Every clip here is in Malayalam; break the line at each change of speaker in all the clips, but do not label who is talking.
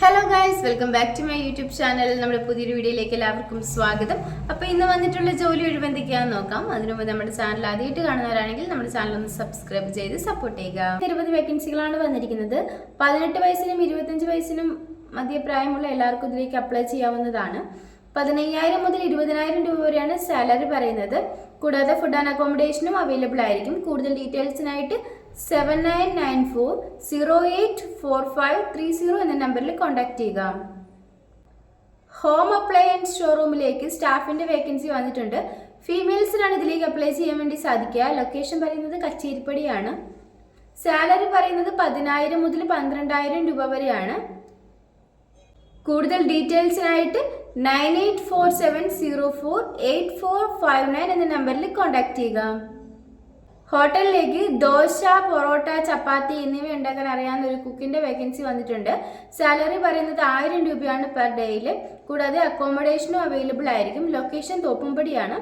Hello guys, welcome back to my YouTube channel. നമ്മുടെ പുതിയൊരു വീഡിയോയിലേക്ക് എല്ലാവർക്കും സ്വാഗതം. അപ്പോൾ ഇന്ന് വന്നിട്ടുള്ള ജോലി ഒഴിവ് എന്തൊക്കെയാണെന്ന് നോക്കാം. അതിനു മുമ്പ് നമ്മുടെ ചാനൽ ആദ്യമായിട്ട് കാണുന്നവരാണെങ്കിൽ നമ്മുടെ ചാനൽ ഒന്ന് സബ്സ്ക്രൈബ് ചെയ്ത് സപ്പോർട്ട് ചെയ്യുക. 20 വേക്കൻസികളാണ് വന്നിരിക്കുന്നത്. 18 വയസ്സിനും 25 വയസ്സിനും മധ്യപ്രായമുള്ള എല്ലാവർക്കും ഇതിലേക്ക് അപ്ലൈ ചെയ്യാവുന്നതാണ്. 15,000 മുതൽ 20,000 രൂപ വരെയാണ് സാലറി പറയുന്നത്. കൂടാതെ ഫുഡ് ആൻഡ് അക്കോമഡേഷനും അവൈലബിൾ ആയിരിക്കും. കൂടുതൽ ഡീറ്റെയിൽസിനായിട്ട് 7994084530 എന്ന നമ്പറിൽ കോൺടാക്ട് ചെയ്യുക. ഹോം അപ്ലയൻസ് ഷോറൂമിലേക്ക് സ്റ്റാഫിന്റെ വേക്കൻസി വന്നിട്ടുണ്ട്. ഫീമെയിൽസിനാണ് ഇതിലേക്ക് അപ്ലൈ ചെയ്യാൻ വേണ്ടി സാധിക്കുക. ലൊക്കേഷൻ പറയുന്നത് കച്ചേരിപ്പടിയാണ്. സാലറി പറയുന്നത് 10,000 മുതൽ 12,000 രൂപ വരെയാണ്. കൂടുതൽ ഡീറ്റെയിൽസിനായിട്ട് 9847048459 എന്ന നമ്പറിൽ കോൺടാക്ട് ചെയ്യുക. ഹോട്ടലിലേക്ക് ദോശ, പൊറോട്ട, ചപ്പാത്തി എന്നിവ ഉണ്ടാക്കാൻ അറിയാവുന്ന ഒരു കുക്കിന്റെ വേക്കൻസി വന്നിട്ടുണ്ട്. സാലറി പറയുന്നത് 1000 രൂപയാണ് പെർ ഡേയിൽ. കൂടാതെ അക്കോമഡേഷനും അവൈലബിൾ ആയിരിക്കും. ലൊക്കേഷൻ തോപ്പുംപടിയാണ്.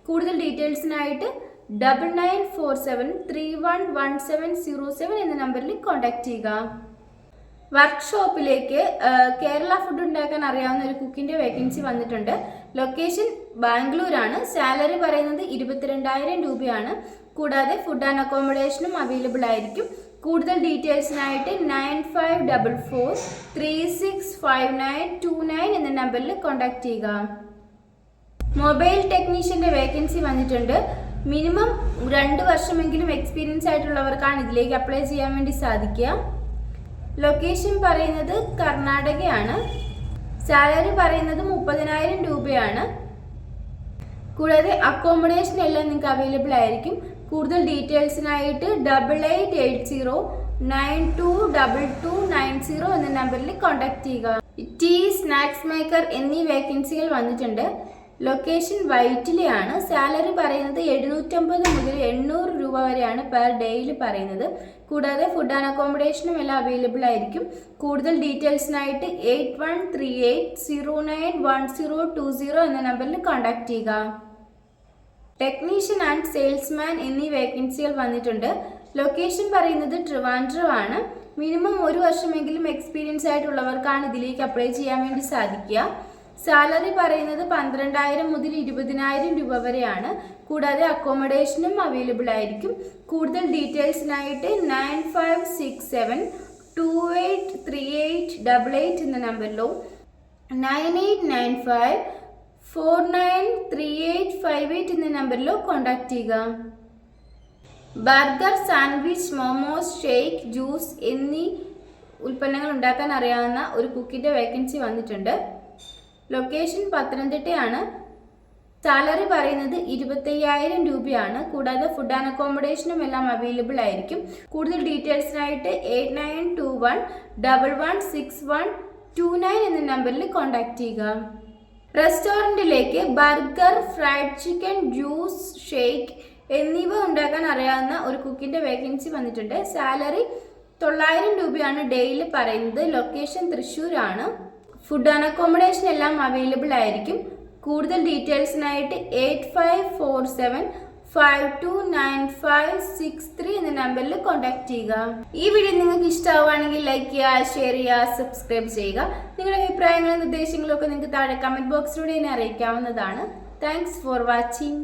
കൂടുതൽ ഡീറ്റെയിൽസിനായിട്ട് 9947311707 എന്ന നമ്പറിൽ കോൺടാക്ട് ചെയ്യുക. വർക്ക്ഷോപ്പിലേക്ക് കേരള ഫുഡ് ഉണ്ടാക്കാൻ അറിയാവുന്ന ഒരു കുക്കിന്റെ വേക്കൻസി വന്നിട്ടുണ്ട്. ലൊക്കേഷൻ ബാംഗ്ലൂരാണ്. സാലറി പറയുന്നത് 22,000 രൂപയാണ്. കൂടാതെ ഫുഡ് ആൻഡ് അക്കോമഡേഷനും അവൈലബിൾ ആയിരിക്കും. കൂടുതൽ ഡീറ്റെയിൽസിനായിട്ട് 9544365929 എന്ന നമ്പറിൽ കോൺടാക്ട് ചെയ്യുക. മൊബൈൽ ടെക്നീഷ്യന്റെ വേക്കൻസി വന്നിട്ടുണ്ട്. മിനിമം 2 വർഷമെങ്കിലും എക്സ്പീരിയൻസ് ആയിട്ടുള്ളവർക്കാണ് ഇതിലേക്ക് അപ്ലൈ ചെയ്യാൻ വേണ്ടി സാധിക്കുക. ലൊക്കേഷൻ പറയുന്നത് കർണാടകയാണ്. സാലറി പറയുന്നത് 30,000 രൂപയാണ്. കൂടാതെ അക്കോമഡേഷൻ എല്ലാം നിങ്ങൾക്ക് അവൈലബിൾ ആയിരിക്കും. കൂടുതൽ ഡീറ്റെയിൽസിനായിട്ട് 8880922290 എന്ന നമ്പറിൽ കോൺടാക്ട് ചെയ്യുക. ടീ, സ്നാക്സ് മേക്കർ എന്നീ വേക്കൻസികൾ വന്നിട്ടുണ്ട്. ലൊക്കേഷൻ വൈറ്റിലെയാണ്. സാലറി പറയുന്നത് 750 മുതൽ 800 രൂപ വരെയാണ് പെർ ഡേയിൽ പറയുന്നത്. കൂടാതെ ഫുഡ് ആൻഡ് അക്കോമഡേഷനും എല്ലാം അവൈലബിൾ ആയിരിക്കും. കൂടുതൽ ഡീറ്റെയിൽസിനായിട്ട് 8138091020 എന്ന നമ്പറിൽ കോൺടാക്ട് ചെയ്യുക. ടെക്നീഷ്യൻ ആൻഡ് സെയിൽസ്മാൻ എന്നീ വേക്കൻസികൾ വന്നിട്ടുണ്ട്. ലൊക്കേഷൻ പറയുന്നത് ട്രിവാൻഡ്രം ആണ്. മിനിമം 1 വർഷമെങ്കിലും എക്സ്പീരിയൻസ് ആയിട്ടുള്ളവർക്കാണ് ഇതിലേക്ക് അപ്ലൈ ചെയ്യാൻ വേണ്ടി സാധിക്കുക. സാലറി പറയുന്നത് 12,000 മുതൽ 20,000 രൂപ വരെയാണ്. കൂടാതെ അക്കോമഡേഷനും അവൈലബിൾ ആയിരിക്കും. കൂടുതൽ ഡീറ്റെയിൽസിനായിട്ട് 9567283888 എന്ന നമ്പറിലോ 9895493858 എന്ന നമ്പറിലോ കോൺടാക്ട് ചെയ്യുക. Burger, sandwich, momos, shake, juice എന്നീ ഉൽപ്പന്നങ്ങൾ ഉണ്ടാക്കാൻ അറിയാവുന്ന ഒരു കുക്കിന്റെ വേക്കൻസി വന്നിട്ടുണ്ട്. ലൊക്കേഷൻ പത്തനംതിട്ടയാണ്. സാലറി പറയുന്നത് 25,000 രൂപയാണ്. കൂടാതെ ഫുഡ് ആൻഡ് അക്കോമഡേഷനും എല്ലാം അവൈലബിൾ ആയിരിക്കും. കൂടുതൽ ഡീറ്റെയിൽസിനായിട്ട് 8921116129 എന്ന നമ്പറിൽ കോൺടാക്ട് ചെയ്യുക. റെസ്റ്റോറൻറ്റിലേക്ക് burger, fried chicken, juice, shake എന്നിവ ഉണ്ടാക്കാൻ അറിയാവുന്ന ഒരു കുക്കിന്റെ വേക്കൻസി വന്നിട്ടുണ്ട്. സാലറി 900 രൂപയാണ് ഡെയിലി പറയുന്നത്. ലൊക്കേഷൻ തൃശ്ശൂരാണ്. ഫുഡ് ആൻഡ് അക്കോമഡേഷൻ എല്ലാം അവൈലബിൾ ആയിരിക്കും. കൂടുതൽ ഡീറ്റെയിൽസിനായിട്ട് 8547529563 എന്ന നമ്പറിൽ കോൺടാക്ട് ചെയ്യുക. ഈ വീഡിയോ നിങ്ങൾക്ക് ഇഷ്ടമാവുകയാണെങ്കിൽ ലൈക്ക് ചെയ്യുക, ഷെയർ ചെയ്യുക, സബ്സ്ക്രൈബ് ചെയ്യുക. നിങ്ങളുടെ അഭിപ്രായങ്ങളും നിർദ്ദേശങ്ങളും ഒക്കെ നിങ്ങൾക്ക് താഴെ കമന്റ് ബോക്സിലൂടെ എന്നെ അറിയിക്കാവുന്നതാണ്. Thanks for watching.